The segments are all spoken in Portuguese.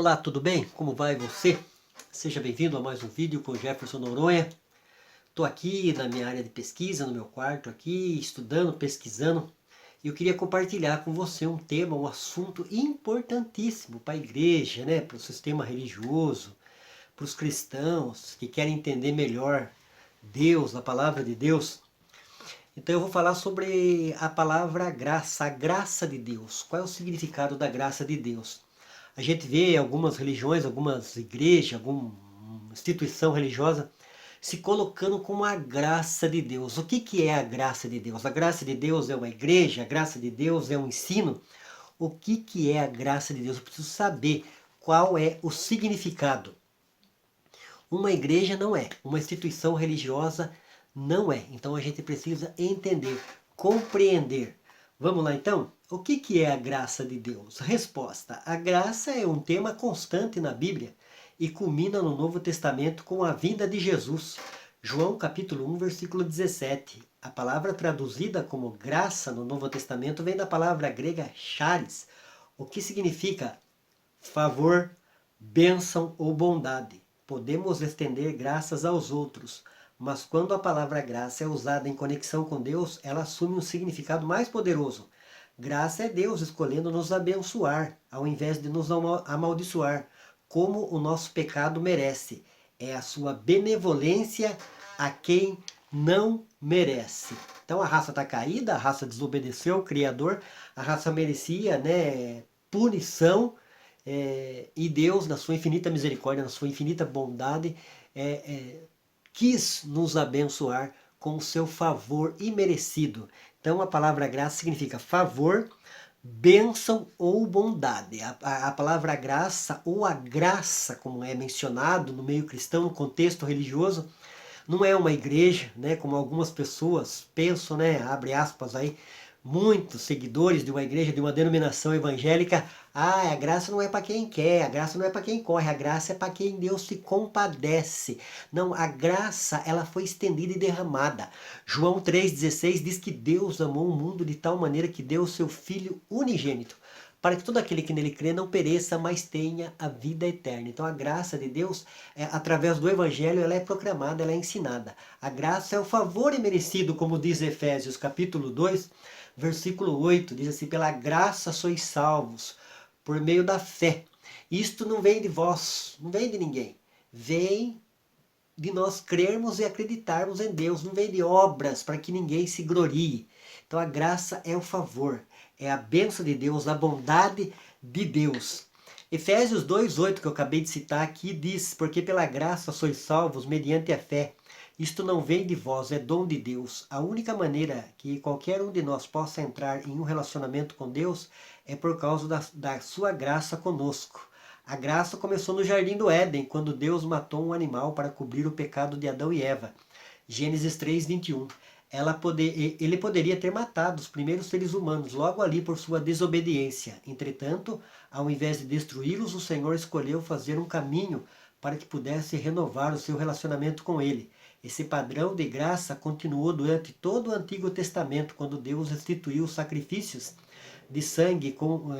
Olá, tudo bem? Como vai você? Seja bem-vindo a mais um vídeo com Jefferson Noronha. Estou aqui na minha área de pesquisa, no meu quarto aqui, estudando, pesquisando. E eu queria compartilhar com você um tema, um assunto importantíssimo para a igreja, né? Para o sistema religioso, para os cristãos que querem entender melhor Deus, a palavra de Deus. Então eu vou falar sobre a palavra graça, a graça de Deus. Qual é o significado da graça de Deus? A gente vê algumas religiões, algumas igrejas, alguma instituição religiosa se colocando como a graça de Deus. O que é a graça de Deus? A graça de Deus é uma igreja? A graça de Deus é um ensino? O que é a graça de Deus? Eu preciso saber qual é o significado. Uma igreja não é, uma instituição religiosa não é. Então a gente precisa entender, compreender. Vamos lá então? O que é a graça de Deus? Resposta: a graça é um tema constante na Bíblia e culmina no Novo Testamento com a vinda de Jesus. João capítulo 1, versículo 17. A palavra traduzida como graça no Novo Testamento vem da palavra grega charis, o que significa favor, bênção ou bondade. Podemos estender graças aos outros, mas quando a palavra graça é usada em conexão com Deus, ela assume um significado mais poderoso. Graça é Deus escolhendo nos abençoar, ao invés de nos amaldiçoar, como o nosso pecado merece. É a sua benevolência a quem não merece. Então a raça está caída, a raça desobedeceu o Criador, a raça merecia, punição, e Deus, na sua infinita misericórdia, na sua infinita bondade, quis nos abençoar com o seu favor imerecido. Então a palavra graça significa favor, bênção ou bondade. A palavra graça, ou a graça, como é mencionado no meio cristão, no contexto religioso, não é uma igreja, como algumas pessoas pensam, abre aspas aí, muitos seguidores de uma igreja, de uma denominação evangélica. A graça não é para quem quer, a graça não é para quem corre, a graça é para quem Deus se compadece. Não, a graça, ela foi estendida e derramada. João 3,16 diz que Deus amou o mundo de tal maneira que deu o seu Filho unigênito, para que todo aquele que nele crê não pereça, mas tenha a vida eterna. Então a graça de Deus, através do Evangelho, ela é proclamada, ela é ensinada. A graça é o favor imerecido, como diz Efésios capítulo 2, versículo 8, diz assim: pela graça sois salvos, por meio da fé. Isto não vem de vós, não vem de ninguém. Vem de nós crermos e acreditarmos em Deus, não vem de obras para que ninguém se glorie. Então a graça é o favor, é a bênção de Deus, a bondade de Deus. Efésios 2,8, que eu acabei de citar aqui, diz: porque pela graça sois salvos mediante a fé. Isto não vem de vós, é dom de Deus. A única maneira que qualquer um de nós possa entrar em um relacionamento com Deus é por causa da sua graça conosco. A graça começou no Jardim do Éden, quando Deus matou um animal para cobrir o pecado de Adão e Eva. Gênesis 3:21. Ele poderia ter matado os primeiros seres humanos logo ali por sua desobediência. Entretanto, ao invés de destruí-los, o Senhor escolheu fazer um caminho para que pudesse renovar o seu relacionamento com ele. Esse padrão de graça continuou durante todo o Antigo Testamento, quando Deus instituiu sacrifícios de sangue com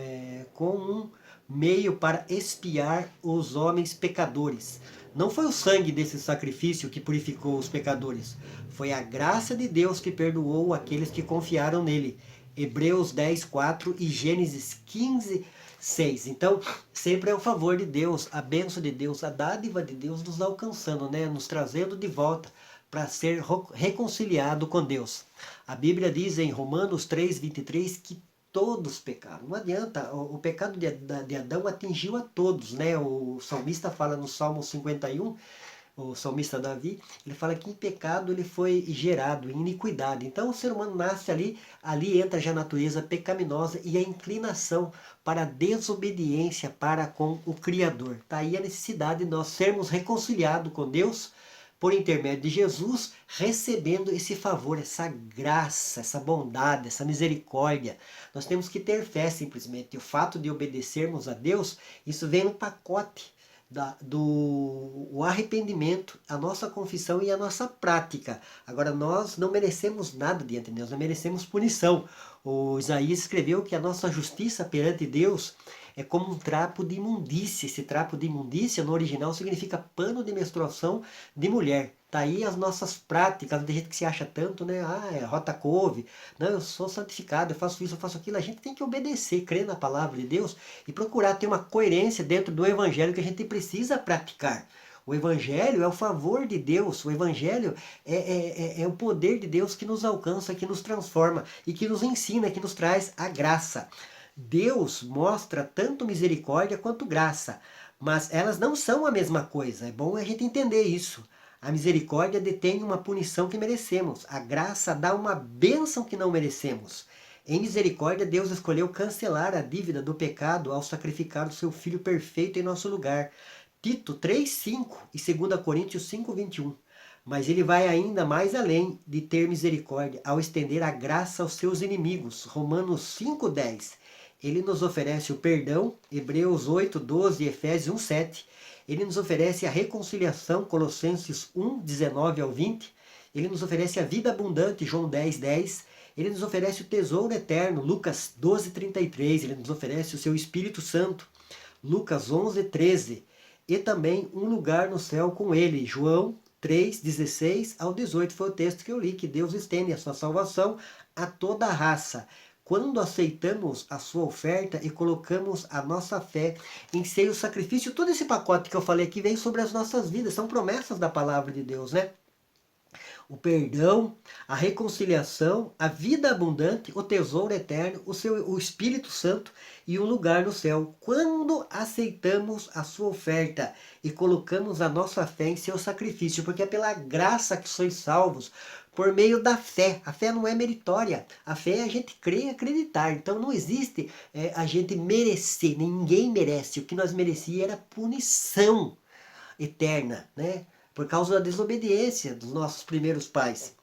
um meio para expiar os homens pecadores. Não foi o sangue desse sacrifício que purificou os pecadores, foi a graça de Deus que perdoou aqueles que confiaram nele. Hebreus 10:4 e Gênesis 15:6. Então, sempre é o favor de Deus, a bênção de Deus, a dádiva de Deus nos alcançando, nos trazendo de volta para ser reconciliado com Deus. A Bíblia diz em Romanos 3:23 que todos pecaram. Não adianta, o pecado de Adão atingiu a todos, O salmista fala no Salmo 51, o salmista Davi, ele fala que em pecado ele foi gerado, em iniquidade. Então o ser humano nasce ali entra já a natureza pecaminosa e a inclinação para a desobediência para com o Criador. Está aí a necessidade de nós sermos reconciliados com Deus, por intermédio de Jesus, recebendo esse favor, essa graça, essa bondade, essa misericórdia. Nós temos que ter fé simplesmente. E o fato de obedecermos a Deus, isso vem no pacote do arrependimento, a nossa confissão e a nossa prática. Agora nós não merecemos nada diante de Deus, não merecemos punição. O Isaías escreveu que a nossa justiça perante Deus é como um trapo de imundícia. Esse trapo de imundícia, no original, significa pano de menstruação de mulher. Tá aí as nossas práticas, tem gente que se acha tanto, né? Ah, é rota couve. Não, eu sou santificado, eu faço isso, eu faço aquilo. A gente tem que obedecer, crer na palavra de Deus e procurar ter uma coerência dentro do evangelho que a gente precisa praticar. O Evangelho é o favor de Deus, o Evangelho é o poder de Deus que nos alcança, que nos transforma e que nos ensina, que nos traz a graça. Deus mostra tanto misericórdia quanto graça, mas elas não são a mesma coisa. É bom a gente entender isso. A misericórdia detém uma punição que merecemos. A graça dá uma bênção que não merecemos. Em misericórdia, Deus escolheu cancelar a dívida do pecado ao sacrificar o seu Filho perfeito em nosso lugar. Tito 3,5 e 2 Coríntios 5,21. Mas ele vai ainda mais além de ter misericórdia ao estender a graça aos seus inimigos. Romanos 5,10. Ele nos oferece o perdão, Hebreus 8,12 e Efésios 1,7. Ele nos oferece a reconciliação, Colossenses 1,19 ao 20. Ele nos oferece a vida abundante, João 10,10. Ele nos oferece o tesouro eterno, Lucas 12,33. Ele nos oferece o seu Espírito Santo, Lucas 11,13. E também um lugar no céu com ele, João 3,16 ao 18. Foi o texto que eu li, que Deus estende a sua salvação a toda a raça. Quando aceitamos a sua oferta e colocamos a nossa fé em seu sacrifício, todo esse pacote que eu falei aqui vem sobre as nossas vidas, são promessas da palavra de Deus, né? O perdão, a reconciliação, a vida abundante, o tesouro eterno, o Espírito Santo e um lugar no céu. Quando aceitamos a sua oferta e colocamos a nossa fé em seu sacrifício, porque é pela graça que sois salvos, por meio da fé. A fé não é meritória. A fé é a gente crer e acreditar. Então não existe a gente merecer. Ninguém merece. O que nós merecíamos era punição eterna, né? Por causa da desobediência dos nossos primeiros pais.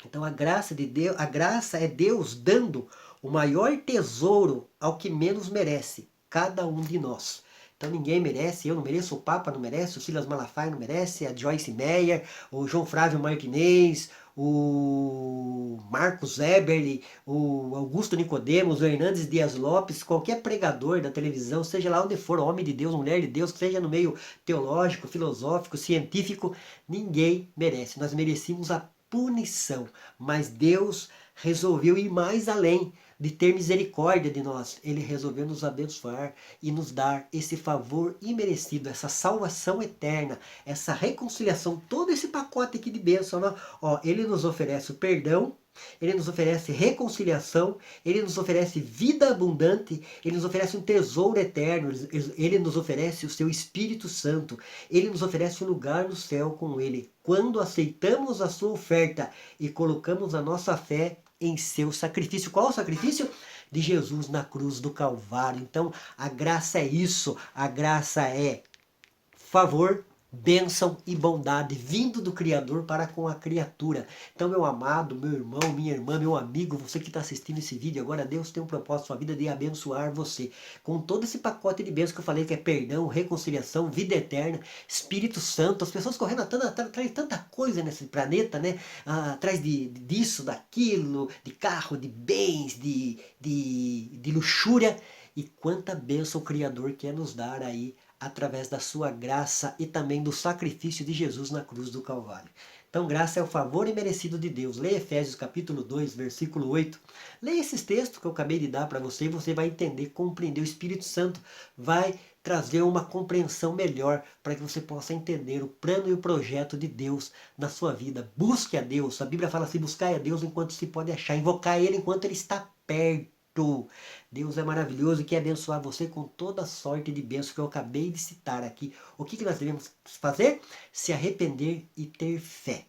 Então a graça de Deus, a graça é Deus dando o maior tesouro ao que menos merece, cada um de nós. Então ninguém merece, eu não mereço, o Papa não merece, o Silas Malafaia não merece, a Joyce Meyer, o João Flávio Martinez, o Marcos Eberle, o Augusto Nicodemos, o Hernandes Dias Lopes, qualquer pregador da televisão, seja lá onde for, homem de Deus, mulher de Deus, seja no meio teológico, filosófico, científico, ninguém merece. Nós merecíamos a punição, mas Deus resolveu ir mais além de ter misericórdia de nós. Ele resolveu nos abençoar e nos dar esse favor imerecido, essa salvação eterna, essa reconciliação, todo esse pacote aqui de bênção. Né? Ó, ele nos oferece o perdão, ele nos oferece reconciliação, ele nos oferece vida abundante, ele nos oferece um tesouro eterno, ele nos oferece o seu Espírito Santo, ele nos oferece um lugar no céu com ele. Quando aceitamos a sua oferta e colocamos a nossa fé em seu sacrifício. Qual o sacrifício? De Jesus na cruz do Calvário. Então, a graça é isso. A graça é favor, bênção e bondade vindo do Criador para com a criatura. Então, meu amado, meu irmão, minha irmã, meu amigo, você que está assistindo esse vídeo agora, Deus tem um propósito na sua vida de abençoar você. Com todo esse pacote de bênçãos que eu falei, que é perdão, reconciliação, vida eterna, Espírito Santo, as pessoas correndo atrás de tanta coisa nesse planeta, né? Atrás disso, daquilo, de carro, de bens, de luxúria. E quanta bênção o Criador quer nos dar aí através da sua graça e também do sacrifício de Jesus na cruz do Calvário. Então, graça é o favor imerecido de Deus. Leia Efésios capítulo 2, versículo 8. Leia esses textos que eu acabei de dar para você e você vai entender, compreender. O Espírito Santo vai trazer uma compreensão melhor para que você possa entender o plano e o projeto de Deus na sua vida. Busque a Deus. A Bíblia fala assim, buscai a Deus enquanto se pode achar, invocar Ele enquanto Ele está perto. Deus é maravilhoso e quer abençoar você com toda a sorte de bênçãos que eu acabei de citar aqui. O que nós devemos fazer? Se arrepender e ter fé.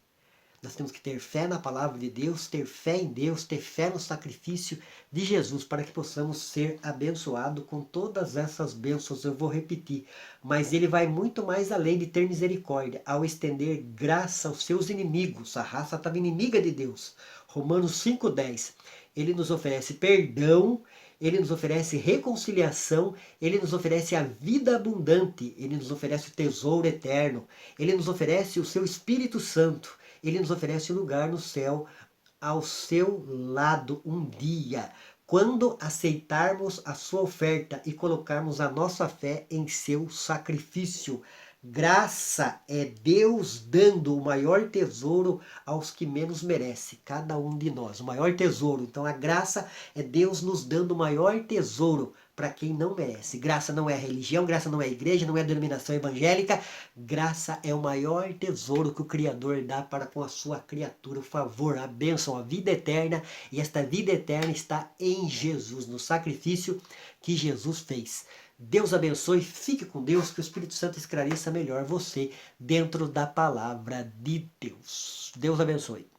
Nós temos que ter fé na palavra de Deus, ter fé em Deus, ter fé no sacrifício de Jesus, para que possamos ser abençoados com todas essas bênçãos. Eu vou repetir, mas ele vai muito mais além de ter misericórdia, ao estender graça aos seus inimigos. A raça estava inimiga de Deus. Romanos 5,10. Ele nos oferece perdão, ele nos oferece reconciliação, ele nos oferece a vida abundante, ele nos oferece o tesouro eterno, ele nos oferece o seu Espírito Santo, ele nos oferece um lugar no céu ao seu lado um dia, quando aceitarmos a sua oferta e colocarmos a nossa fé em seu sacrifício. Graça é Deus dando o maior tesouro aos que menos merecem, cada um de nós, o maior tesouro. Então a graça é Deus nos dando o maior tesouro para quem não merece. Graça não é religião, graça não é igreja, não é denominação evangélica. Graça é o maior tesouro que o Criador dá para com a sua criatura. O favor, a bênção, a vida eterna. E esta vida eterna está em Jesus, no sacrifício que Jesus fez. Deus abençoe, fique com Deus, que o Espírito Santo esclareça melhor você dentro da palavra de Deus. Deus abençoe.